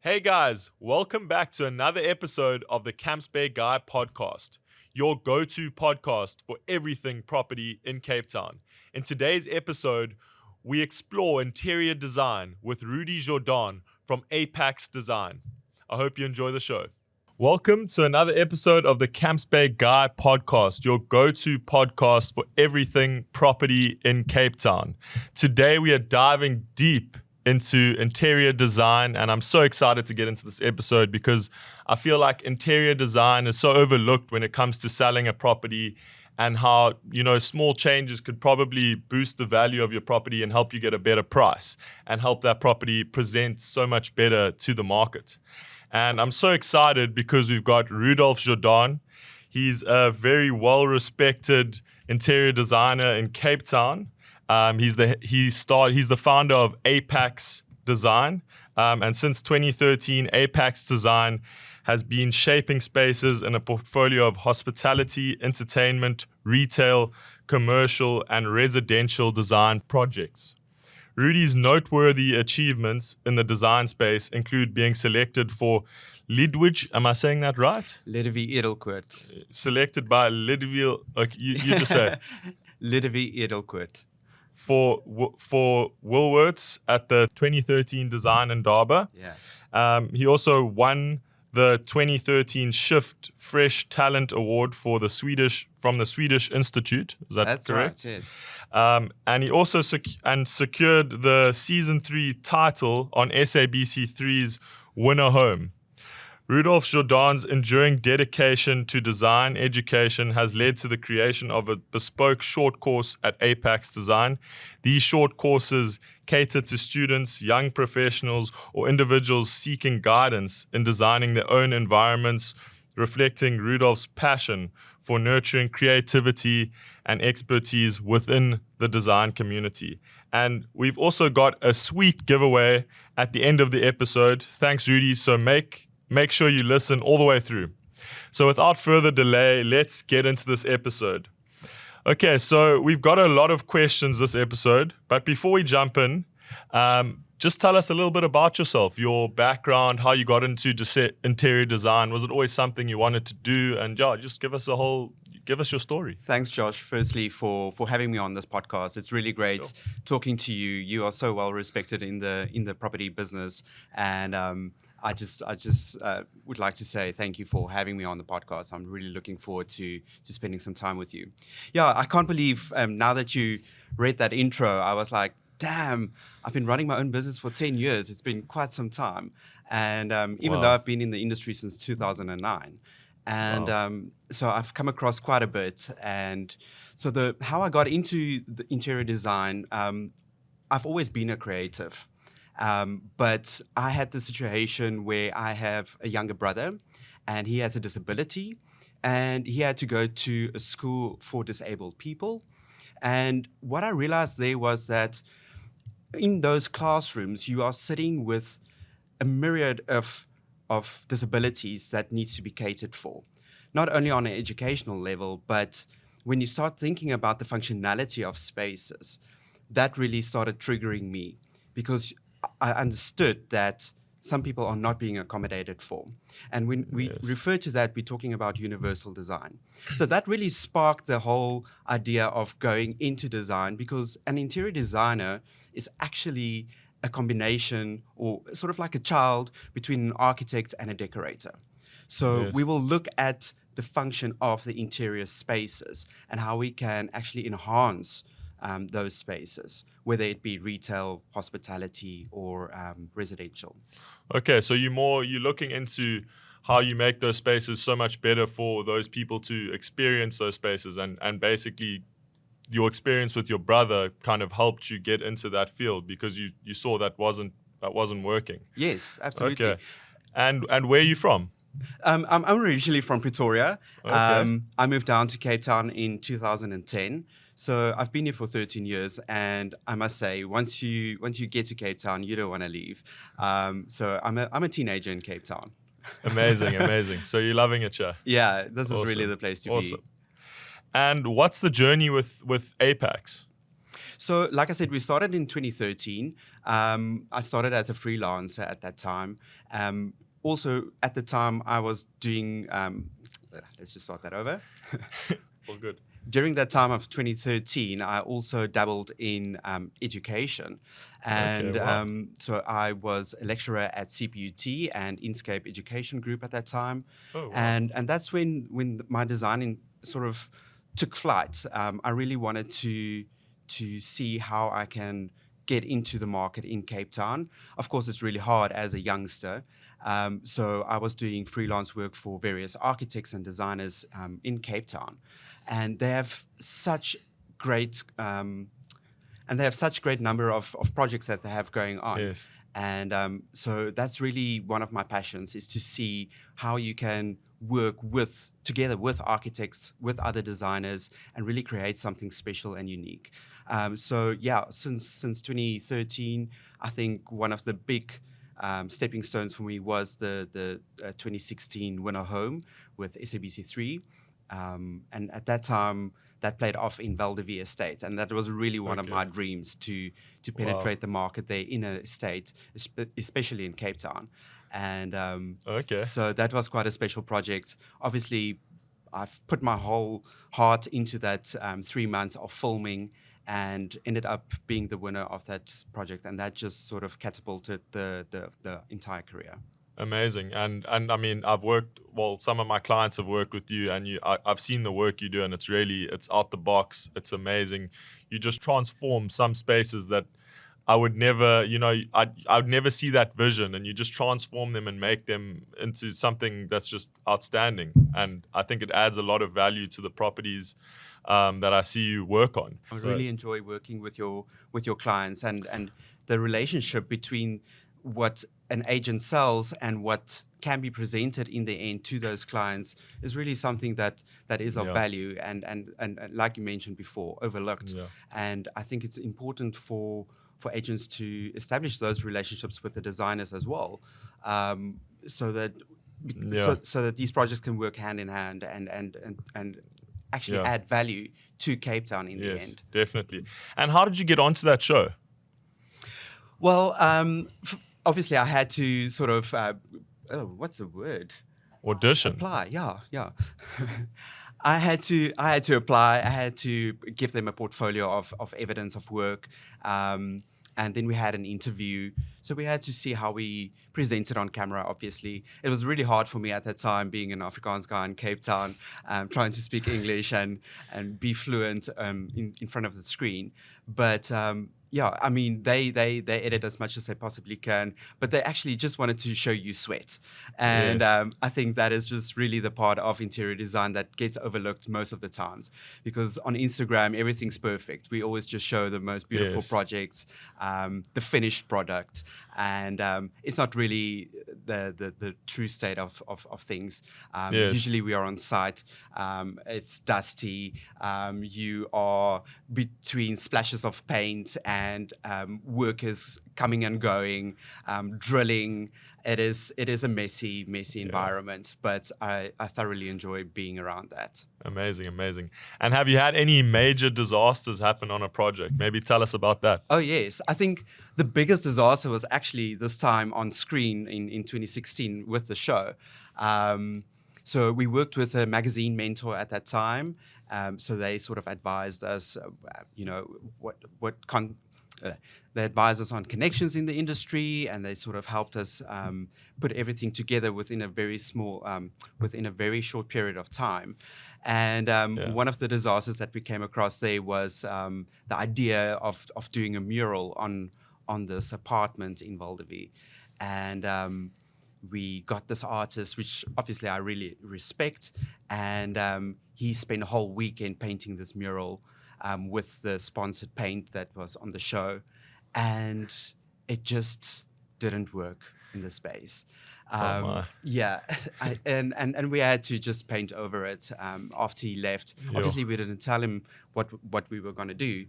Hey guys, welcome back to another episode of the Camps Bay Guy podcast, your go-to podcast for everything property in Cape Town. In today's episode, we explore interior design with Rudi Jordaan from Apax Design. I hope you enjoy the show. Welcome to another episode of the Camps Bay Guy podcast, your go-to podcast for everything property in Cape Town. Today we are diving deep into interior design, and I'm so excited to get into this episode because I feel like interior design is so overlooked when it comes to selling a property, and how, small changes could probably boost the value of your property and help you get a better price and help that property present so much better to the market. And I'm so excited because we've got Rudi Jordaan. He's a very well-respected interior designer in Cape Town. He's the founder of Apax Design, and since 2013, Apax Design has been shaping spaces in a portfolio of hospitality, entertainment, retail, commercial, and residential design projects. Rudi's noteworthy achievements in the design space include being selected for Lidwig, am I saying that right? Lidwig Edelkoort. Selected by Lidwig, okay, you just say. Lidwig Edelkoort. For Woolworths at the 2013 Design in Durban. Yeah. He also won the 2013 Shift Fresh Talent Award from the Swedish Institute. Is that That's correct? Right, yes. And he also secured the Season 3 title on SABC3's Winner Home. Rudi Jordaan's enduring dedication to design education has led to the creation of a bespoke short course at Apax Design. These short courses cater to students, young professionals, or individuals seeking guidance in designing their own environments, reflecting Rudolph's passion for nurturing creativity and expertise within the design community. And we've also got a sweet giveaway at the end of the episode. Thanks, Rudi. So make sure you listen all the way through. So without further delay, let's get into this episode. Okay, so we've got a lot of questions this episode, but before we jump in, just tell us a little bit about yourself, your background, how you got into interior design. Was it always something you wanted to do? And just give us your story. Thanks, Josh, firstly, for having me on this podcast. It's really great talking to you. You are so well respected in the property business, and I just would like to say thank you for having me on the podcast. I'm really looking forward to spending some time with you. Yeah, I can't believe now that you read that intro, I was like, damn, I've been running my own business for 10 years. It's been quite some time. And even though I've been in the industry since 2009, and so I've come across quite a bit. And so how I got into the interior design, I've always been a creative. But I had the situation where I have a younger brother and he has a disability and he had to go to a school for disabled people. And what I realized there was that in those classrooms, you are sitting with a myriad of disabilities that needs to be catered for, not only on an educational level, but when you start thinking about the functionality of spaces, that really started triggering me because I understood that some people are not being accommodated for. And when we refer to that, we're talking about universal design. So that really sparked the whole idea of going into design, because an interior designer is actually a combination or sort of like a child between an architect and a decorator. So we will look at the function of the interior spaces and how we can actually enhance those spaces, whether it be retail, hospitality, or residential. Okay, so you're looking into how you make those spaces so much better for those people to experience those spaces, and basically your experience with your brother kind of helped you get into that field because you saw that wasn't working. Yes, absolutely. Okay, and where are you from? I'm originally from Pretoria. Okay. I moved down to Cape Town in 2010. So I've been here for 13 years, and I must say, once you get to Cape Town, you don't want to leave. So I'm a teenager in Cape Town. Amazing. So you're loving it, yeah? Yeah, this Awesome. is really the place to be. And what's the journey with Apax? So, like I said, we started in 2013. I started as a freelancer at that time. Also, at the time, I was doing. Let's just start that over. All good. During that time of 2013, I also dabbled in education. And wow. so I was a lecturer at CPUT and Inkscape Education Group at that time. Oh, wow. And that's when my designing sort of took flight. I really wanted to see how I can get into the market in Cape Town. Of course, it's really hard as a youngster. So I was doing freelance work for various architects and designers in Cape Town. And they have such great number of projects that they have going on. Yes. And so that's really one of my passions, is to see how you can work together with architects, with other designers, and really create something special and unique. So yeah, since 2013, I think one of the big stepping stones for me was the 2016 Winner Home with SABC3. And at that time, that played off in Valdevie Estate. And that was really one of my dreams, to penetrate the market there in an estate, especially in Cape Town. And so that was quite a special project. Obviously, I've put my whole heart into that 3 months of filming, and ended up being the winner of that project. And that just sort of catapulted the entire career. Amazing. And I mean, some of my clients have worked with you, and I've seen the work you do, and it's out the box. It's amazing. You just transform some spaces that I would never, I would never see that vision, and you just transform them and make them into something that's just outstanding. And I think it adds a lot of value to the properties that I see you work on. I really enjoy working with your clients, and the relationship between what an agent sells and what can be presented in the end to those clients is really something that is of value and like you mentioned before, overlooked. Yeah. And I think it's important for agents to establish those relationships with the designers as well, so that these projects can work hand in hand and actually add value to Cape Town in the end. Definitely. And how did you get onto that show? Well, obviously I had to sort of, what's the word? Audition. Apply, yeah. I had to apply. I had to give them a portfolio of evidence of work. And then we had an interview. So we had to see how we presented on camera, obviously. It was really hard for me at that time, being an Afrikaans guy in Cape Town, trying to speak English and be fluent in front of the screen. But yeah, I mean, they edit as much as they possibly can, but they actually just wanted to show you sweat. And I think that is just really the part of interior design that gets overlooked most of the times, because on Instagram, everything's perfect. We always just show the most beautiful projects, the finished product. And it's not really the true state of things. Usually we are on site. It's dusty. You are between splashes of paint and workers coming and going, drilling. It is a messy environment, but I thoroughly enjoy being around that. Amazing. And have you had any major disasters happen on a project? Maybe tell us about that. Oh, yes. I think the biggest disaster was actually this time on screen in 2016 with the show. So we worked with a magazine mentor at that time. So they sort of advised us, they advised us on connections in the industry, and they sort of helped us put everything together within a very short period of time. And one of the disasters that we came across there was the idea of doing a mural on this apartment in Valdevie. And we got this artist, which obviously I really respect, and he spent a whole weekend painting this mural with the sponsored paint that was on the show, and it just didn't work in the space. Yeah, and we had to just paint over it after he left. Obviously, we didn't tell him what we were going to do,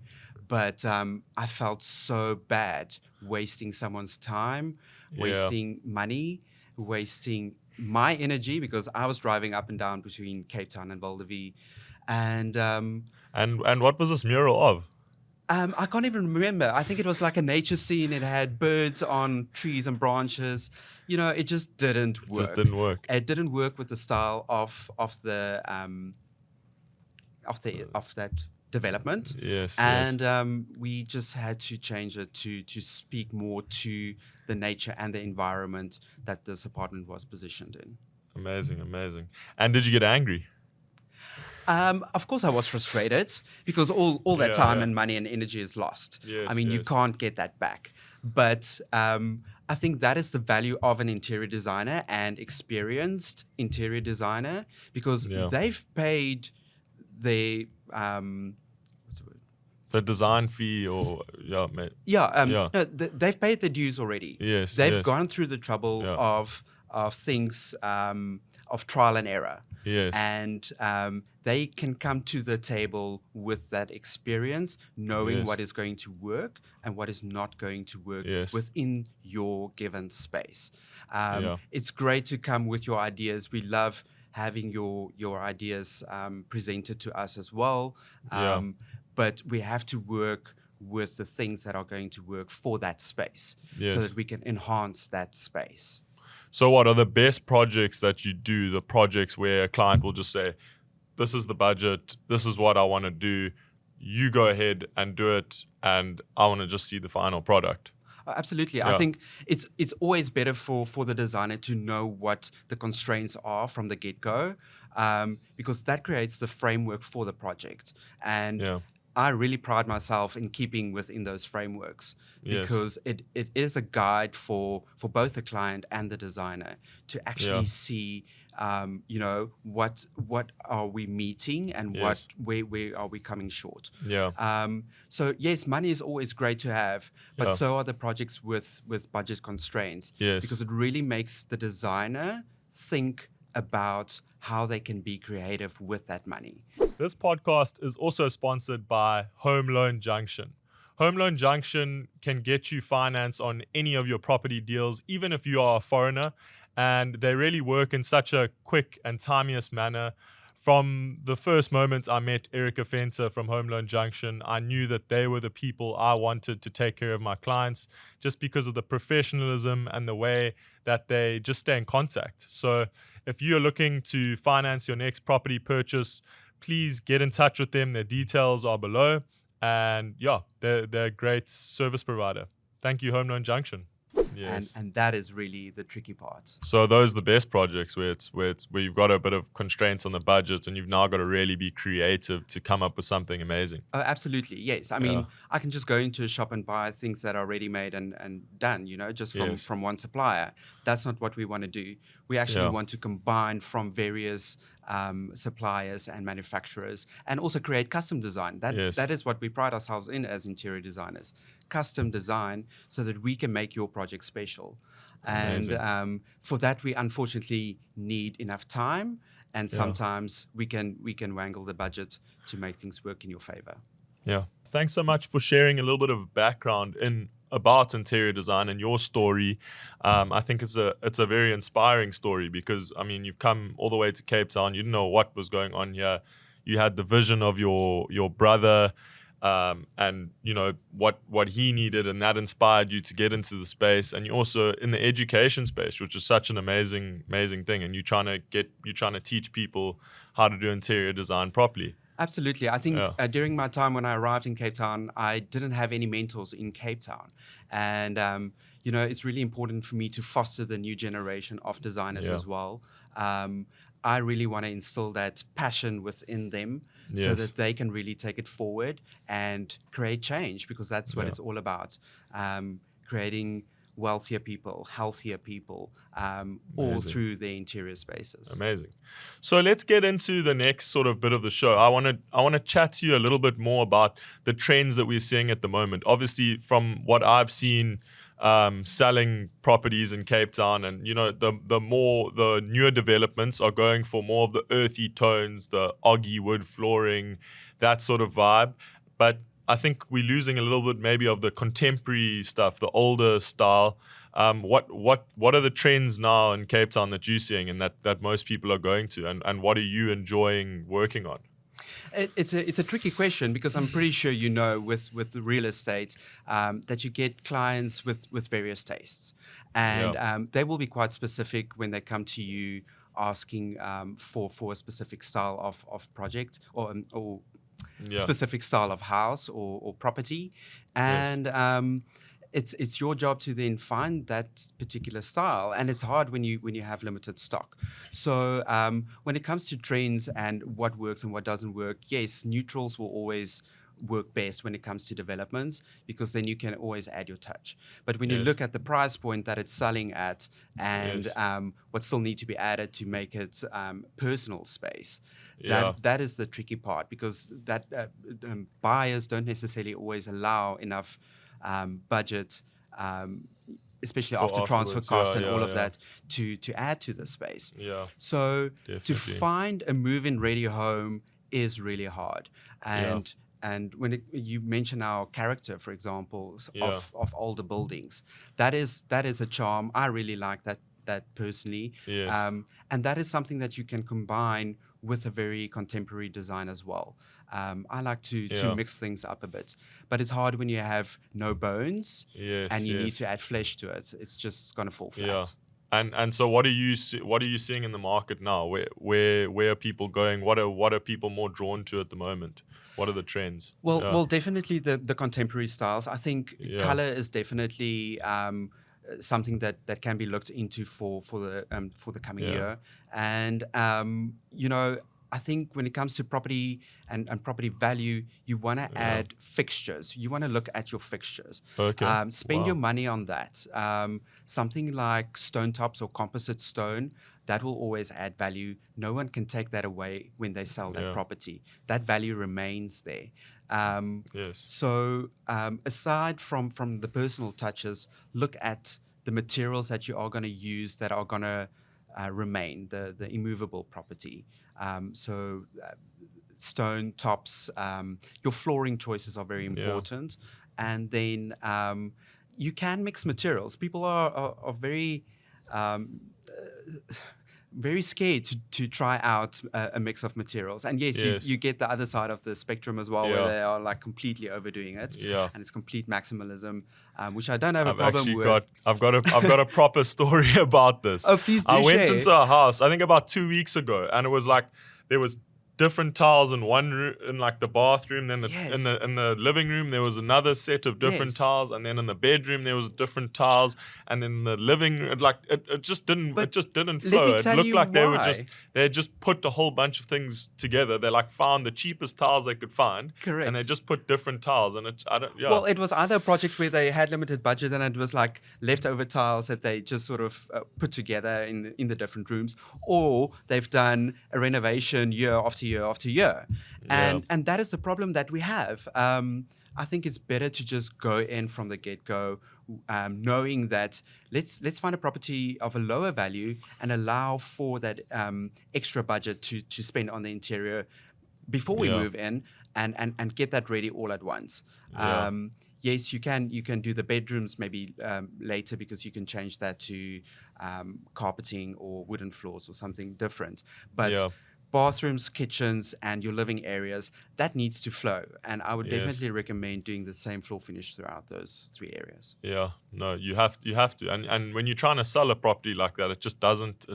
but I felt so bad wasting someone's time, wasting money, wasting my energy, because I was driving up and down between Cape Town and Valdevie. And what was this mural of? I can't even remember. I think it was like a nature scene. It had birds on trees and branches. It just didn't work. Just didn't work. It didn't work with the style of that development. Yes. And we just had to change it to speak more to the nature and the environment that this apartment was positioned in. Amazing. And did you get angry? Of course, I was frustrated because all that time and money and energy is lost. Yes, you can't get that back. But I think that is the value of an interior designer and experienced interior designer, because they've paid their what's the word? The design fee, or no, they've paid the dues already. Yes, they've gone through the trouble of things, of trial and error. Yes. And they can come to the table with that experience, knowing what is going to work and what is not going to work within your given space. It's great to come with your ideas. We love having your ideas presented to us as well. But we have to work with the things that are going to work for that space so that we can enhance that space. So what are the best projects that you do, the projects where a client will just say, this is the budget, this is what I want to do, you go ahead and do it, and I want to just see the final product? Absolutely. I think it's always better for the designer to know what the constraints are from the get-go, because that creates the framework for the project. And I really pride myself in keeping within those frameworks, because it is a guide for both the client and the designer to actually see, what are we meeting and where are we coming short. So yes, money is always great to have, but so are the projects with budget constraints, because it really makes the designer think about how they can be creative with that money. This podcast is also sponsored by Home Loan Junction. Home Loan Junction can get you finance on any of your property deals, even if you are a foreigner, and they really work in such a quick and timeous manner. From the first moment I met Erica Fenter from Home Loan Junction, I knew that they were the people I wanted to take care of my clients, just because of the professionalism and the way that they just stay in contact. So if you're looking to finance your next property purchase, please get in touch with them. Their details are below. And they're a great service provider. Thank you, Home Loan Junction. Yes. And that is really the tricky part. So those are the best projects where you've got a bit of constraints on the budget, and you've now got to really be creative to come up with something amazing. Oh, absolutely, yes. I mean, I can just go into a shop and buy things that are ready made and done, just from one supplier. That's not what we want to do. We actually want to combine from various suppliers and manufacturers, and also create custom design. That is what we pride ourselves in as interior designers. Custom design, so that we can make your project special. And for that, we unfortunately need enough time, and sometimes we can wangle the budget to make things work in your favor. Yeah. Thanks so much for sharing a little bit of background about interior design and your story. I think it's a very inspiring story, because you've come all the way to Cape Town. You didn't know what was going on here. You had the vision of your brother, and what he needed, and that inspired you to get into the space. And you're also in the education space, which is such an amazing thing. And you're trying to teach people how to do interior design properly. Absolutely. I think during my time when I arrived in Cape Town, I didn't have any mentors in Cape Town. And, it's really important for me to foster the new generation of designers as well. I really want to instill that passion within them, so that they can really take it forward and create change, because that's what it's all about. Creating wealthier people, healthier people, all through their interior spaces. Amazing. So let's get into the next sort of bit of the show. I want to chat to you a little bit more about the trends that we're seeing at the moment. Obviously, from what I've seen, selling properties in Cape Town, and the newer developments are going for more of the earthy tones, the oggy wood flooring, that sort of vibe. But I think we're losing a little bit maybe of the contemporary stuff, the older style. What are the trends now in Cape Town that you're seeing and that most people are going to, and what are you enjoying working on? It's a tricky question because I'm pretty sure you know with the real estate that you get clients with various tastes, and they will be quite specific when they come to you asking for a specific style of project or specific style of house or property, and it's your job to then find that particular style, and it's hard when you have limited stock. So when it comes to trends and what works and what doesn't work, yes, neutrals will always work best when it comes to developments because then you can always add your touch. But when you look at the price point that it's selling at and what still need to be added to make it personal space, that is the tricky part because that buyers don't necessarily always allow enough budget, especially after transfer costs and all of that, to add to the space. Yeah. So definitely. to find a move-in ready home is really hard. And when you mention our character, for example, of older buildings, that is a charm. I really like that personally. Yes. And that is something that you can combine with a very contemporary design as well. I like to mix things up a bit, but it's hard when you have no bones and you need to add flesh to it. It's just going to fall flat. Yeah. And so what are you seeing in the market now? Where are people going? What are people more drawn to at the moment? What are the trends? Well, definitely the contemporary styles. I think color is definitely something that can be looked into for the coming year. And I think when it comes to property and property value, you want to add fixtures. You want to look at your fixtures. Okay. Spend your money on that. Something like stone tops or composite stone, that will always add value. No one can take that away when they sell that property. That value remains there. So aside from the personal touches, look at the materials that you are going to use that are going to remain, the immovable property. Stone tops, your flooring choices are very important. And then you can mix materials. People are very very scared to try out a mix of materials. And yes, you get the other side of the spectrum as well, where they are like completely overdoing it, and it's complete maximalism, which I don't have a problem with. I've got a proper story about this. Oh, please do I went share. into a house, I think about 2 weeks ago, and it was like there was different tiles in one room, in like the bathroom, then in the living room there was another set of different tiles, and then in the bedroom there was different tiles, and then the living it just didn't flow. It looked like they had just put a whole bunch of things together. They like found the cheapest tiles they could find, correct, and they just put different tiles, and well, it was either a project where they had limited budget and it was like leftover tiles that they just sort of put together in the different rooms, or they've done a renovation year after year after year, and that is the problem that we have. I think it's better to just go in from the get-go, knowing that let's find a property of a lower value and allow for that extra budget to spend on the interior before we move in, and get that ready all at once. Yes, you can do the bedrooms maybe later because you can change that to carpeting or wooden floors or something different, but bathrooms, kitchens, and your living areas, that needs to flow. And I would definitely recommend doing the same floor finish throughout those 3 areas. Yeah, no, you have to. And when you're trying to sell a property like that, it just doesn't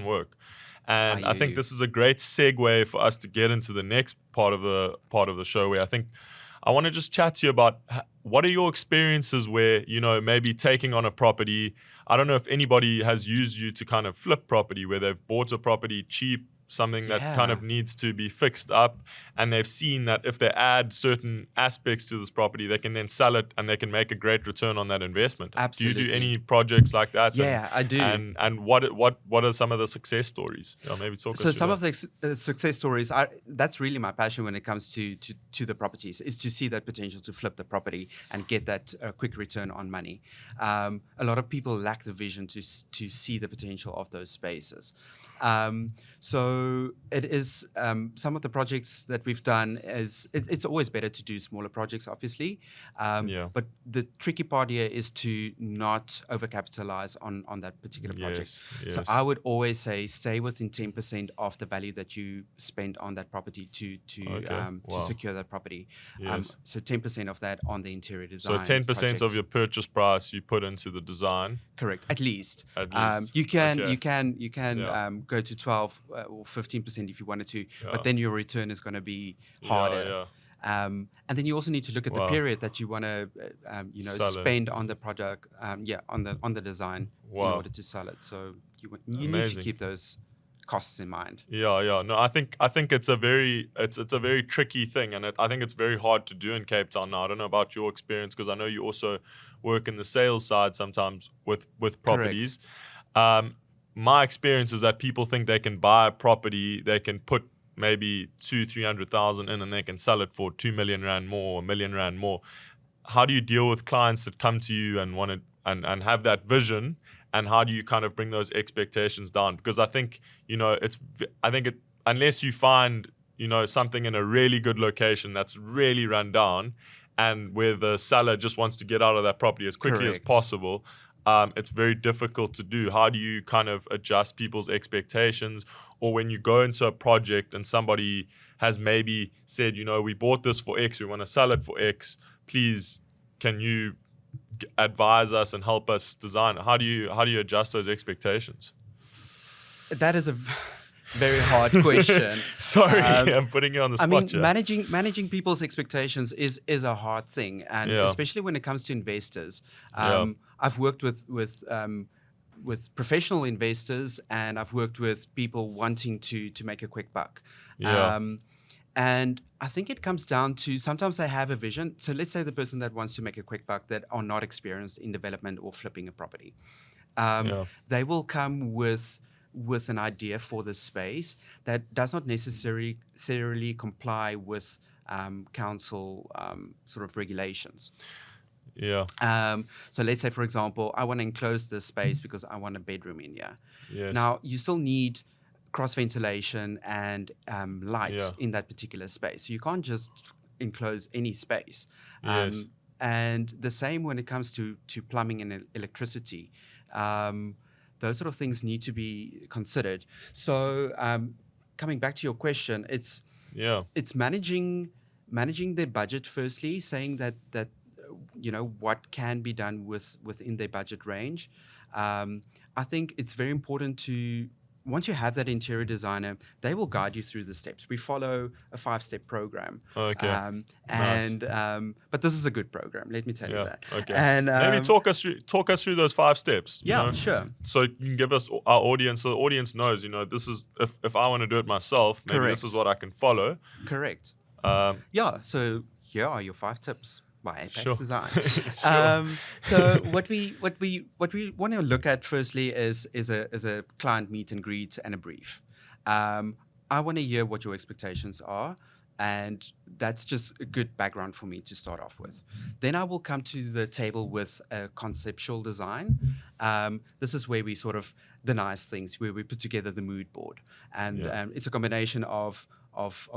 work. And I think this is a great segue for us to get into the next part of the show, where I think I want to just chat to you about what are your experiences where, maybe taking on a property. I don't know if anybody has used you to kind of flip property, where they've bought a property cheap, something that kind of needs to be fixed up, and they've seen that if they add certain aspects to this property, they can then sell it and they can make a great return on that investment. Absolutely. Do you do any projects like that? Yeah, I do. And what are some of the success stories? Maybe talk us through some of the success stories that's really my passion when it comes to the properties, is to see that potential to flip the property and get that quick return on money. A lot of people lack the vision to see the potential of those spaces. So So it is some of the projects that we've done is it's always better to do smaller projects, obviously. But the tricky part here is to not overcapitalize on that particular project. So I would always say stay within 10% of the value that you spend on that property to secure that property. So 10% of that on the interior design. So 10% project. of your purchase price you put into the design. Correct, at least. You can go to 12 or 15% if you wanted to, but then your return is going to be harder. And then you also need to look at the period that you want to, spend on the product, on the design in order to sell it. So you need to keep those costs in mind. No, I think it's a very tricky thing, and I think it's very hard to do in Cape Town now. I don't know about your experience, because I know you also work in the sales side sometimes with properties. My experience is that people think they can buy a property, they can put maybe 200,000-300,000 in, and they can sell it for 2 million rand more, 1 million rand more. How do you deal with clients that come to you and want to and have that vision? And how do you kind of bring those expectations down? Because I think, unless you find, something in a really good location that's really run down and where the seller just wants to get out of that property as quickly as possible, it's very difficult to do. How do you kind of adjust people's expectations? Or when you go into a project and somebody has maybe said, we bought this for X, we want to sell it for X, please, can you advise us and help us design? How do you adjust those expectations? That is a very hard question. Sorry, I'm putting you on the spot. Managing people's expectations is a hard thing, and especially when it comes to investors. I've worked with professional investors, and I've worked with people wanting to make a quick buck. And I think it comes down to sometimes they have a vision. So let's say the person that wants to make a quick buck that are not experienced in development or flipping a property. They will come with an idea for the space that does not necessarily comply with council sort of regulations. So let's say, for example, I want to enclose this space because I want a bedroom in here. Now, you still need cross ventilation and light in that particular space. So you can't just enclose any space. And the same when it comes to plumbing and electricity. Those sort of things need to be considered. So coming back to your question, it's managing their budget firstly, saying that what can be done within their budget range. I think it's very important to, once you have that interior designer, they will guide you through the steps. We follow a 5-step program. Nice. But this is a good program, let me tell you that. And maybe talk us through those 5 steps. Sure. So you can give us our audience, so the audience knows, this is, if I want to do it myself, maybe this is what I can follow. Correct. So here are your 5 tips by Apax Design. So what we want to look at firstly is a client meet and greet and a brief. I want to hear what your expectations are, and that's just a good background for me to start off with. Then I will come to the table with a conceptual design. This is where we sort of the nice things, where we put together the mood board, and it's a combination of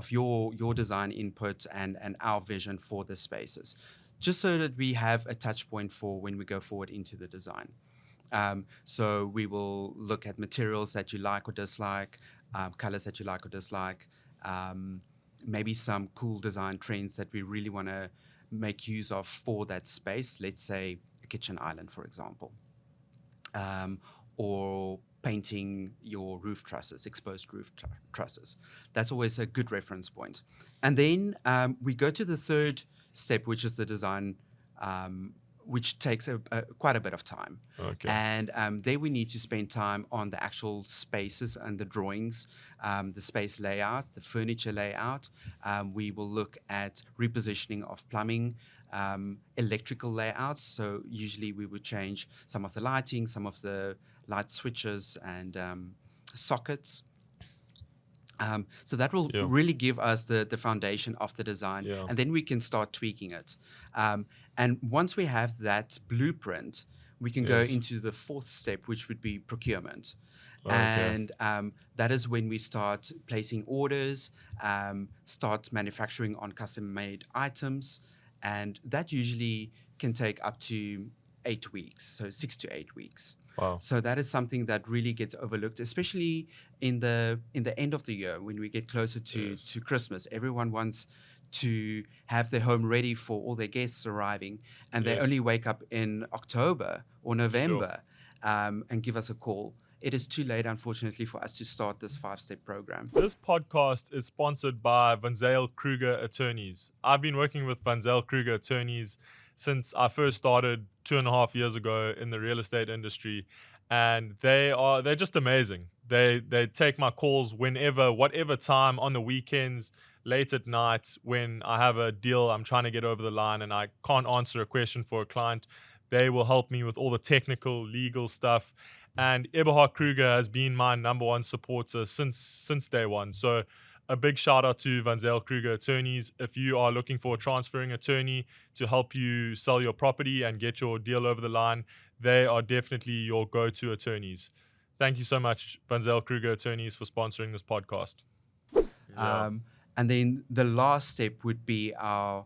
your design input and our vision for the spaces, just so that we have a touch point for when we go forward into the design. So we will look at materials that you like or dislike, colors that you like or dislike, maybe some cool design trends that we really want to make use of for that space. Let's say a kitchen island, for example, or painting your roof trusses, exposed roof trusses. That's always a good reference point. And then we go to the third step, which is the design, which takes quite a bit of time. And there we need to spend time on the actual spaces and the drawings, the space layout, the furniture layout. We will look at repositioning of plumbing, electrical layouts. So usually we would change some of the lighting, some of the light switches and sockets. So that will really give us the foundation of the design, and then we can start tweaking it. And once we have that blueprint, we can go Yes. into the fourth step, which would be procurement. Okay. And that is when we start placing orders, start manufacturing on custom-made items, and that usually can take up to 8 weeks, so 6 to 8 weeks. Wow. So that is something that really gets overlooked, especially in the end of the year when we get closer to Christmas. Everyone wants to have their home ready for all their guests arriving, and they Yes. only wake up in October or November and give us a call. It is too late, unfortunately, for us to start this 5-step program. This podcast is sponsored by Van Zyl Kruger Attorneys. I've been working with Van Zyl Kruger Attorneys since I first started 2.5 years ago in the real estate industry, and they're just amazing. They take my calls whenever, whatever time, on the weekends, late at night, when I have a deal I'm trying to get over the line and I can't answer a question for a client. They will help me with all the technical, legal stuff. And Eberhard Kruger has been my number one supporter since day one. So a big shout out to Van Zyl Kruger Attorneys. If you are looking for a transferring attorney to help you sell your property and get your deal over the line, they are definitely your go-to attorneys. Thank you so much, Van Zyl Kruger Attorneys, for sponsoring this podcast. Yeah. And then the last step would be our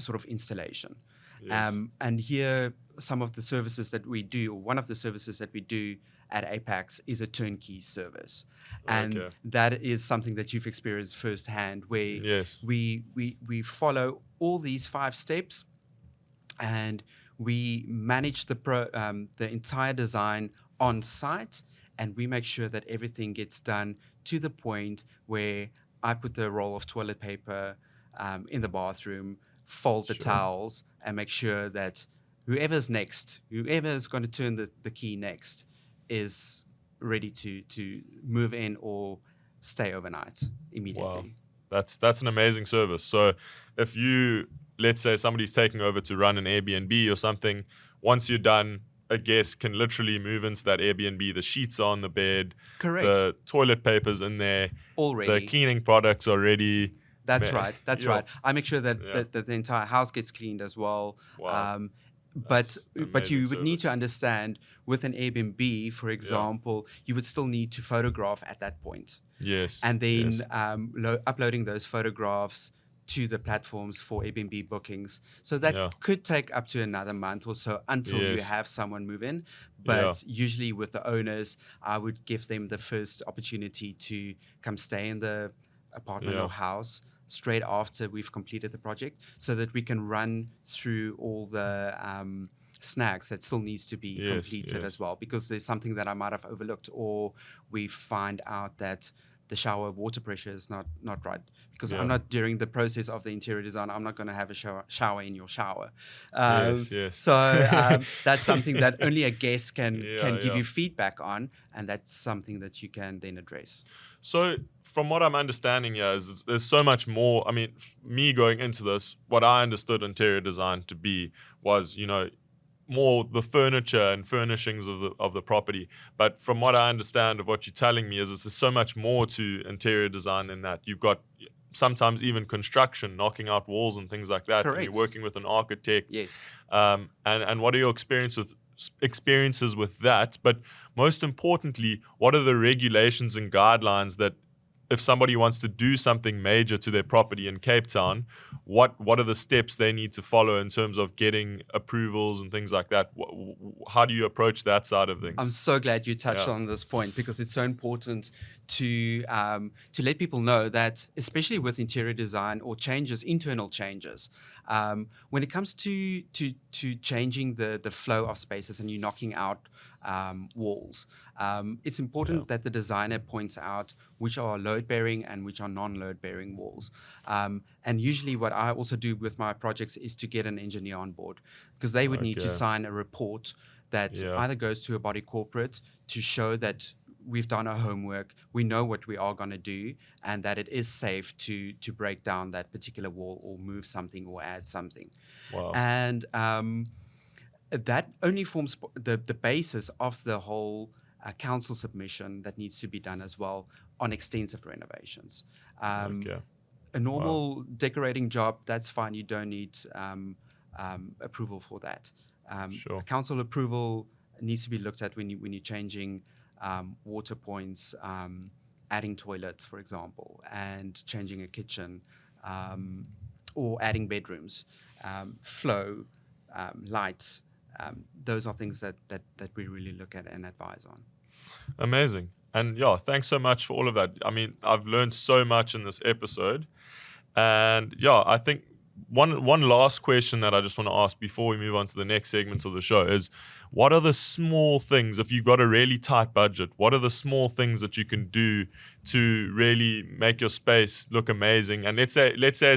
sort of installation. Yes. And here, some of the services that we do, or one of the services that we do at Apax, is a turnkey service. And Okay. that is something that you've experienced firsthand, where Yes. we follow all these 5 steps, and we manage the entire design on site, and we make sure that everything gets done to the point where I put the roll of toilet paper in the bathroom, fold the Sure. towels, and make sure that whoever's going to turn the key next, is ready to move in or stay overnight immediately. Wow. That's an amazing service. So if you, let's say somebody's taking over to run an Airbnb or something, once you're done, a guest can literally move into that Airbnb. The sheets are on the bed. Correct. The toilet paper's in there. Already. The cleaning products are ready. That's Man, right. That's yo. right. I make sure that, Yeah. that the entire house gets cleaned as well. Wow. But That's you amazing would need service. to understand, with an Airbnb, for example, you would still need to photograph at that point. Yes. And then yes. uploading those photographs to the platforms for Airbnb bookings. So that Yeah. could take up to another month or so until you Yes. have someone move in. But usually with the owners, I would give them the first opportunity to come stay in the apartment Yeah. or house straight after we've completed the project, so that we can run through all the snags that still needs to be Yes, completed yes. as well, because there's something that I might have overlooked, or we find out that the shower water pressure is not right, because Yeah. I'm not, during the process of the interior design, I'm not going to have a shower in your shower. Yes. So that's something that only a guest can give yeah. you feedback on, and that's something that you can then address. So from what I'm understanding here is there's so much more. I mean, me going into this, what I understood interior design to be was, more the furniture and furnishings of the property. But from what I understand of what you're telling me is there's so much more to interior design than that. You've got sometimes even construction, knocking out walls and things like that. Correct. And you're working with an architect. Yes. And what are your experiences with that? But most importantly, what are the regulations and guidelines that, if somebody wants to do something major to their property in Cape Town, what are the steps they need to follow in terms of getting approvals and things like that? How do you approach that side of things? I'm so glad you touched Yeah. on this point, because it's so important to let people know that, especially with interior design or changes, internal changes, when it comes to changing the flow of spaces and you knocking out walls, it's important that the designer points out which are load-bearing and which are non-load-bearing walls. And usually what I also do with my projects is to get an engineer on board, because they would need to Okay. sign a report that either goes to a body corporate to show that we've done our homework, we know what we are going to do, and that it is safe to break down that particular wall or move something or add something. Wow. And that only forms the basis of the whole council submission that needs to be done as well on extensive renovations. Okay. A normal decorating job, that's fine. You don't need approval for that. Sure. Council approval needs to be looked at when you're changing water points, adding toilets, for example, and changing a kitchen, or adding bedrooms, flow, lights. Those are things that we really look at and advise on. Amazing. And yeah, thanks so much for all of that. I mean, I've learned so much in this episode. And yeah, I think one last question that I just want to ask before we move on to the next segments of the show is, what are the small things, if you've got a really tight budget, what are the small things that you can do to really make your space look amazing? And let's say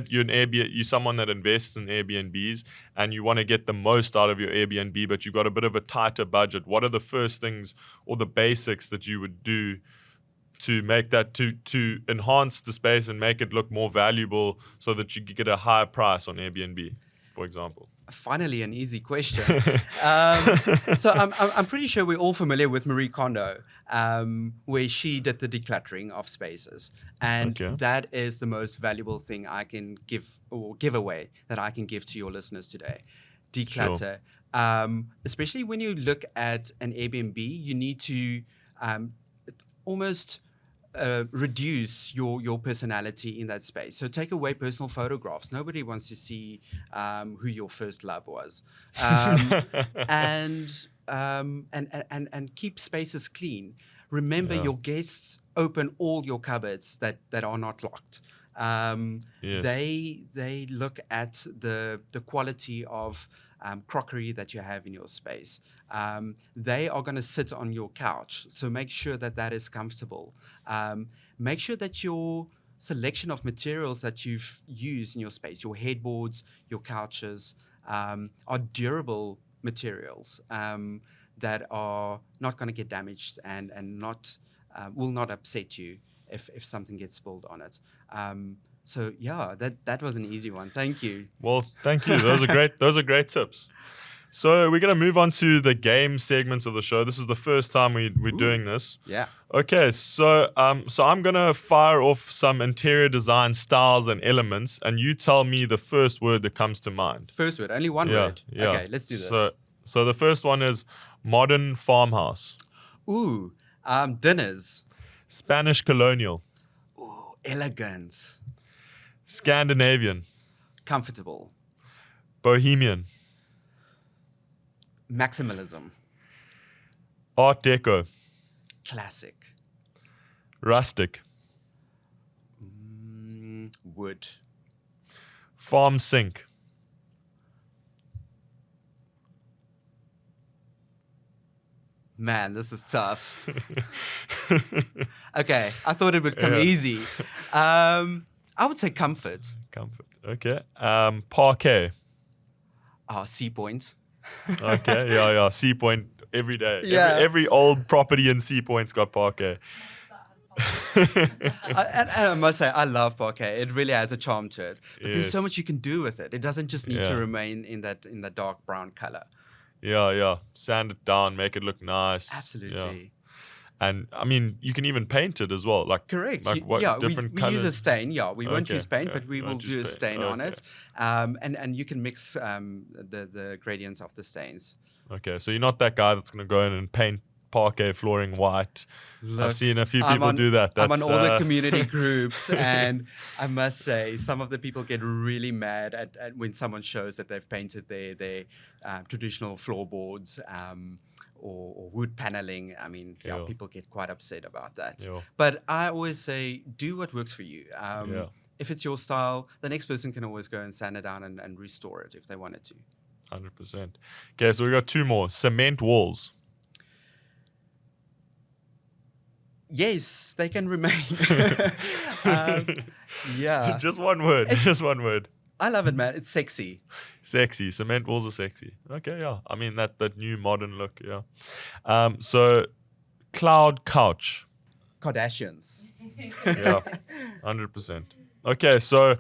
you're you're someone that invests in Airbnbs and you want to get the most out of your Airbnb, but you've got a bit of a tighter budget. What are the first things or the basics that you would do to make that, to enhance the space and make it look more valuable so that you could get a higher price on Airbnb, for example? Finally, an easy question. So I'm pretty sure we're all familiar with Marie Kondo, where she did the decluttering of spaces. And that is the most valuable thing I can give away that I can give to your listeners today. Declutter. Sure. Especially when you look at an Airbnb, you need to almost reduce your personality in that space. So take away personal photographs. Nobody wants to see who your first love was, and keep spaces clean. Remember, your guests open all your cupboards that are not locked. Yes. They look at the quality of crockery that you have in your space. They are going to sit on your couch, so make sure that is comfortable. Make sure that your selection of materials that you've used in your space, your headboards, your couches, are durable materials that are not going to get damaged and not will not upset you if something gets spilled on it. So yeah, that was an easy one. Thank you. Well, thank you. Those are great tips. So we're going to move on to the game segments of the show. This is the first time we're doing this. Yeah. Okay, so I'm going to fire off some interior design styles and elements, and you tell me the first word that comes to mind. First word, only one word? Yeah. Okay, let's do this. So the first one is modern farmhouse. Ooh, dinners. Spanish colonial. Ooh, elegant. Scandinavian. Comfortable. Bohemian. Maximalism. Art Deco. Classic. Rustic. Wood. Farm sink. Man, this is tough. Okay, I thought it would come easy. I would say comfort. Comfort. Okay. Parquet. Sea Point. Okay. Yeah. Sea Point every day. Yeah. Every old property in Sea Point's got parquet. And I must say, I love parquet. It really has a charm to it. But there's so Yes. much you can do with it. It doesn't just need to remain in that dark brown color. Yeah. Sand it down, make it look nice. Absolutely. Yeah. And I mean, you can even paint it as well. Like Correct. Like what different we colors? use a stain. Yeah, we won't Okay, use paint, yeah, but we will won't do a use stain paint. on Okay. it. And you can mix the gradients of the stains. Okay, so you're not that guy that's going to go in and paint parquet flooring white. Look, I've seen a few people do that. I'm on all the community groups, and I must say, some of the people get really mad at when someone shows that they've painted their traditional floorboards or wood paneling. I mean, people get quite upset about that. Yeah. But I always say, do what works for you. Yeah. If it's your style, the next person can always go and sand it down and restore it if they wanted to. 100%. Okay, so we got two more. Cement walls. Yes, they can remain. Yeah. Just one word. Just one word. I love it, man. It's sexy. Sexy. Cement walls are sexy. Okay, yeah. I mean, that new modern look, yeah. So, cloud couch. Kardashians. Yeah, 100%. Okay, so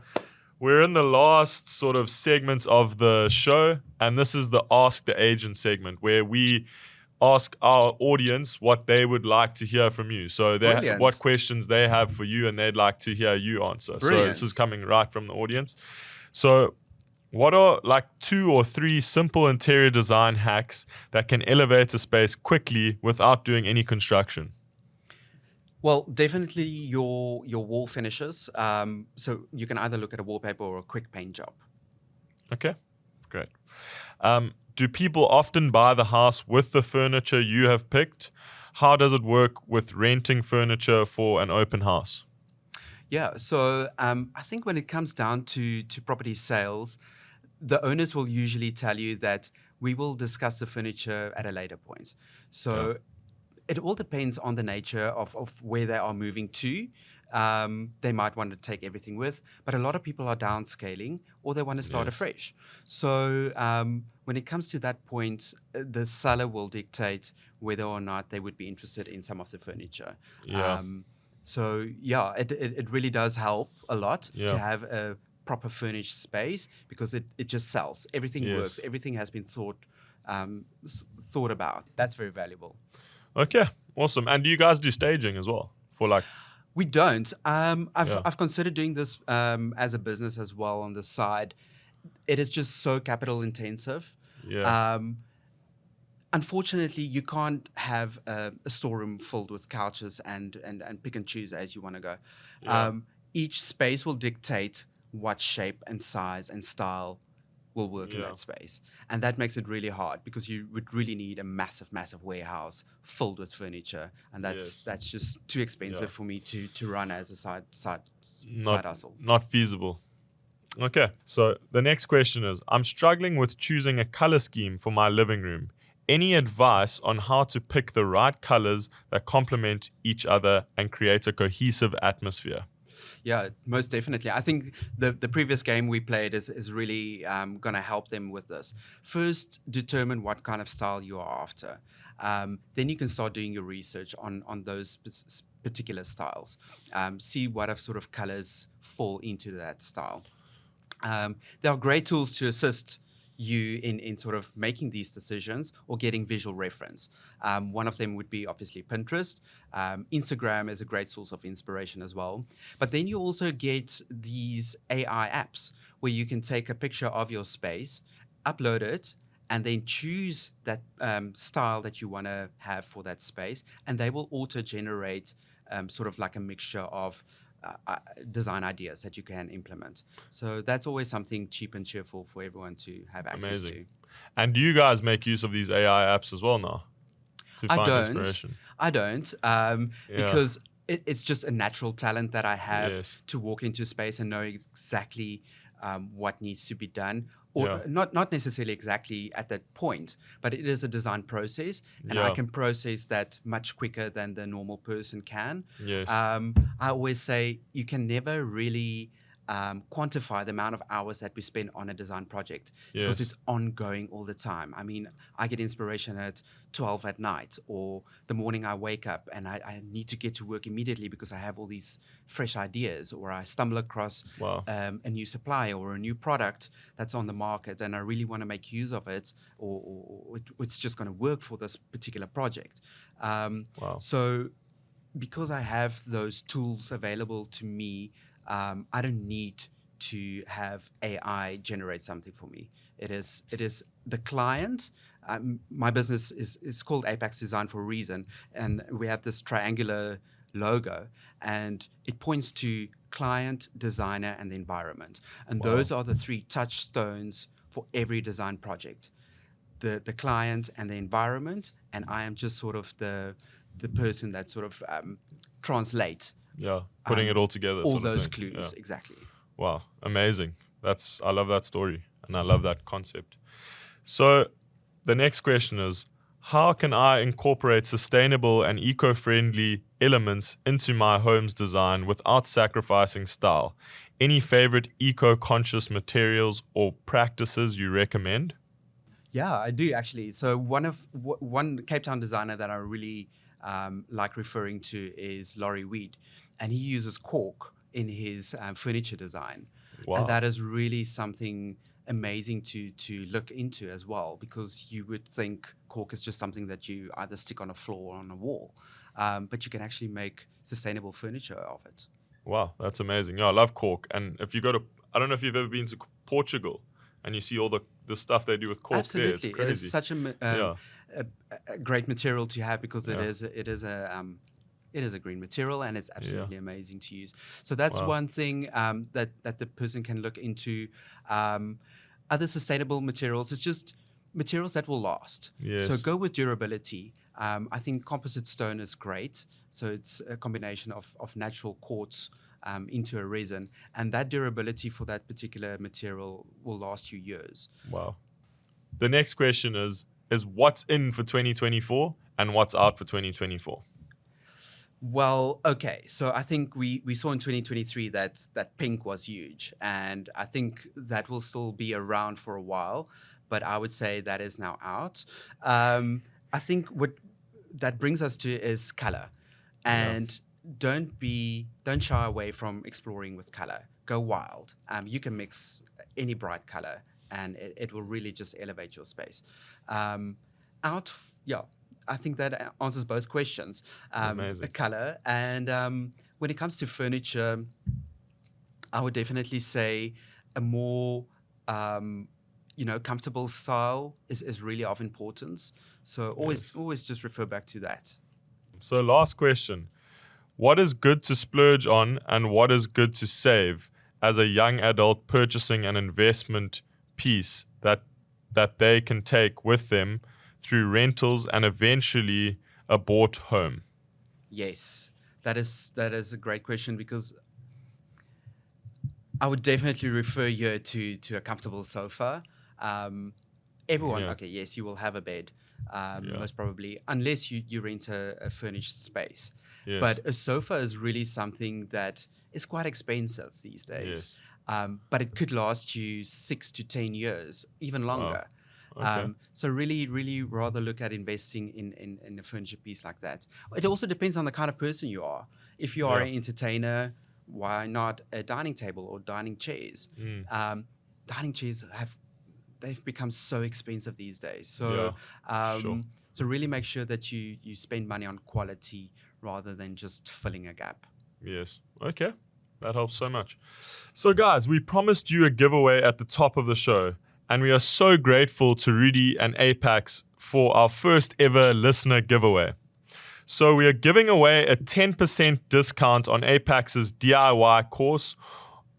we're in the last sort of segment of the show, and this is the Ask the Agent segment where we ask our audience what they would like to hear from you. So Brilliant. what questions they have for you and they'd like to hear you answer. Brilliant. So this is coming right from the audience. So What are like 2 or 3 simple interior design hacks that can elevate a space quickly without doing any construction? Well, definitely your wall finishes. So you can either look at a wallpaper or a quick paint job. Okay, great. Do people often buy the house with the furniture you have picked? How does it work with renting furniture for an open house? Yeah, so I think when it comes down to property sales, the owners will usually tell you that we will discuss the furniture at a later point. Yeah. So it all depends on the nature of where they are moving to. They might want to take everything with, but a lot of people are downscaling or they want to start Yes. afresh. So when it comes to that point, the seller will dictate whether or not they would be interested in some of the furniture. Yeah. So yeah, it really does help a lot to Yeah. have a proper furnished space because it just sells. Everything Yes. works. Everything has been thought about. That's very valuable. Okay, awesome. And do you guys do staging as well for like? We don't. Yeah. I've considered doing this as a business as well on the side. It is just so capital intensive. Yeah. Unfortunately, you can't have a storeroom filled with couches and pick and choose as you want to go. Yeah. Each space will dictate what shape and size and style will work in Yeah. that space. And that makes it really hard because you would really need a massive, massive warehouse filled with furniture. And Yes. that's just too expensive Yeah. for me to run as a side Not hustle. not feasible. Okay, so the next question is, I'm struggling with choosing a color scheme for my living room. Any advice on how to pick the right colors that complement each other and create a cohesive atmosphere? Yeah, most definitely. I think the previous game we played is really going to help them with this. First, determine what kind of style you are after. Then you can start doing your research on those particular styles. See what sort of colors fall into that style. There are great tools to assist you in sort of making these decisions or getting visual reference. One of them would be obviously Pinterest. Instagram is a great source of inspiration as well. But then you also get these AI apps where you can take a picture of your space, upload it, and then choose that style that you want to have for that space. And they will auto-generate sort of like a mixture of design ideas that you can implement. So that's always something cheap and cheerful for everyone to have access Amazing. to. And do you guys make use of these AI apps as well now to I find don't. inspiration? I don't Yeah. because it's just a natural talent that I have Yes. to walk into space and know exactly what needs to be done. Or Yeah. not necessarily exactly at that point, but it is a design process, and I Yeah. can process that much quicker than the normal person can. Yes. I always say you can never really quantify the amount of hours that we spend on a design project because Yes. it's ongoing all the time. I mean, I get inspiration at 12 at night or the morning I wake up and I need to get to work immediately because I have all these fresh ideas, or I stumble across Wow. a new supplier or a new product that's on the market and I really want to make use of it, or it's just going to work for this particular project. Wow. So because I have those tools available to me, I don't need to have AI generate something for me. It is the client. My business is called Apax Design for a reason, and we have this triangular logo, and it points to client, designer, and the environment. And Wow. those are the 3 touchstones for every design project: the client and the environment, and I am just sort of the person that sort of translate Yeah. Putting it all together. all sort of those thing. clues. Yeah. Exactly. Wow, amazing. I love that story and I love that concept. So the next question is, how can I incorporate sustainable and eco-friendly elements into my home's design without sacrificing style? Any favorite eco-conscious materials or practices you recommend? Yeah, I do actually. So one Cape Town designer that I really like referring to is Laurie Weed, and he uses cork in his furniture design, Wow. and that is really something amazing to look into as well, because you would think cork is just something that you either stick on a floor or on a wall, but you can actually make sustainable furniture of it. Wow, that's amazing. Yeah, I love cork. And if you go to, I don't know if you've ever been to Portugal, and you see all the stuff they do with cork there. It's Absolutely, crazy. it is such a great material to have because it is a green material and it's absolutely amazing to use. So that's one thing that the person can look into. Other sustainable materials, it's just materials that will last. Yes. So go with durability. I think composite stone is great. So it's a combination of natural quartz into a resin, and that durability for that particular material will last you years. Wow. The next question is what's in for 2024 and what's out for 2024? Well, okay. So I think we saw in 2023 that pink was huge, and I think that will still be around for a while, but I would say that is now out. I think what that brings us to is color, and don't shy away from exploring with color. Go wild. You can mix any bright color, and it will really just elevate your space. I think that answers both questions. Amazing. Color, and when it comes to furniture, I would definitely say a more comfortable style is really of importance. So always just refer back to that. So last question. What is good to splurge on and what is good to save as a young adult purchasing an investment piece that they can take with them through rentals and eventually a bought home? Yes, that is a great question, because I would definitely refer you to a comfortable sofa. Everyone, okay, yes, you will have a bed, most probably, unless you rent a furnished space. Yes. But a sofa is really something that is quite expensive these days. Yes. But it could last you 6 to 10 years, even longer. Wow. Okay. So really, really rather look at investing in a furniture piece like that. It also depends on the kind of person you are. If you are an entertainer, why not a dining table or dining chairs? Dining chairs they've become so expensive these days. So sure. So really make sure that you spend money on quality rather than just filling a gap. Yes. Okay. That helps so much. So guys, we promised you a giveaway at the top of the show, and we are so grateful to Rudi and Apax for our first ever listener giveaway. So we are giving away a 10% discount on Apax's DIY course.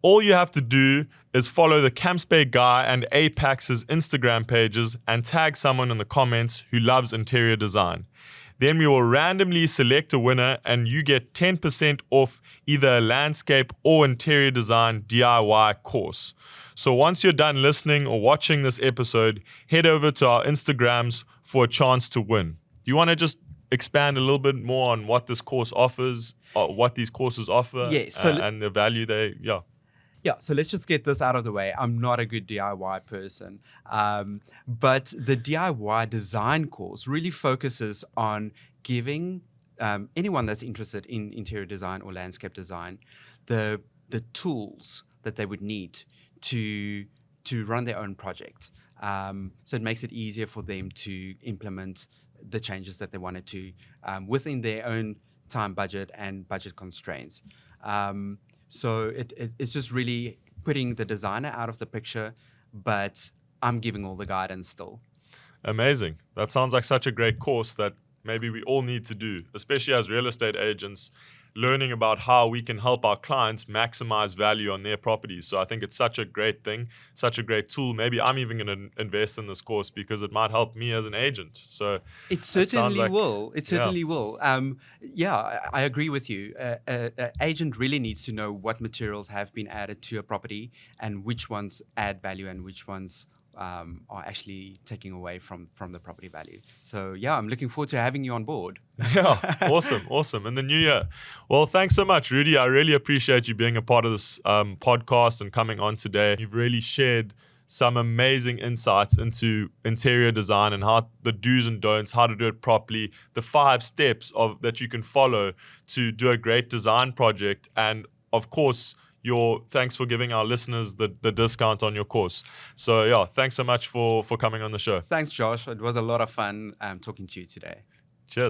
All you have to do is follow the Camps Bay Guy and Apax's Instagram pages and tag someone in the comments who loves interior design. Then we will randomly select a winner and you get 10% off either a landscape or interior design DIY course. So once you're done listening or watching this episode, head over to our Instagrams for a chance to win. Do you want to just expand a little bit more on what this course offers, or what these courses offer, and the value they, Yeah, so let's just get this out of the way. I'm not a good DIY person, but the DIY design course really focuses on giving anyone that's interested in interior design or landscape design the tools that they would need to run their own project. So it makes it easier for them to implement the changes that they wanted to within their own time budget and budget constraints. So it's just really putting the designer out of the picture, but I'm giving all the guidance still. Amazing. That sounds like such a great course that maybe we all need to do, especially as real estate agents, learning about how we can help our clients maximize value on their properties. So I think it's such a great thing, such a great tool. Maybe I'm even going to invest in this course because it might help me as an agent. So it certainly will. It certainly will. I agree with you. An agent really needs to know what materials have been added to a property and which ones add value and which ones are actually taking away from the property value. So I'm looking forward to having you on board. Awesome. In the new year. Well, thanks so much, Rudi. I really appreciate you being a part of this podcast and coming on today. You've really shared some amazing insights into interior design and how the do's and don'ts, how to do it properly, the 5 steps that you can follow to do a great design project, and of course, thanks for giving our listeners the discount on your course. So thanks so much for coming on the show. Thanks, Josh. It was a lot of fun talking to you today. Cheers.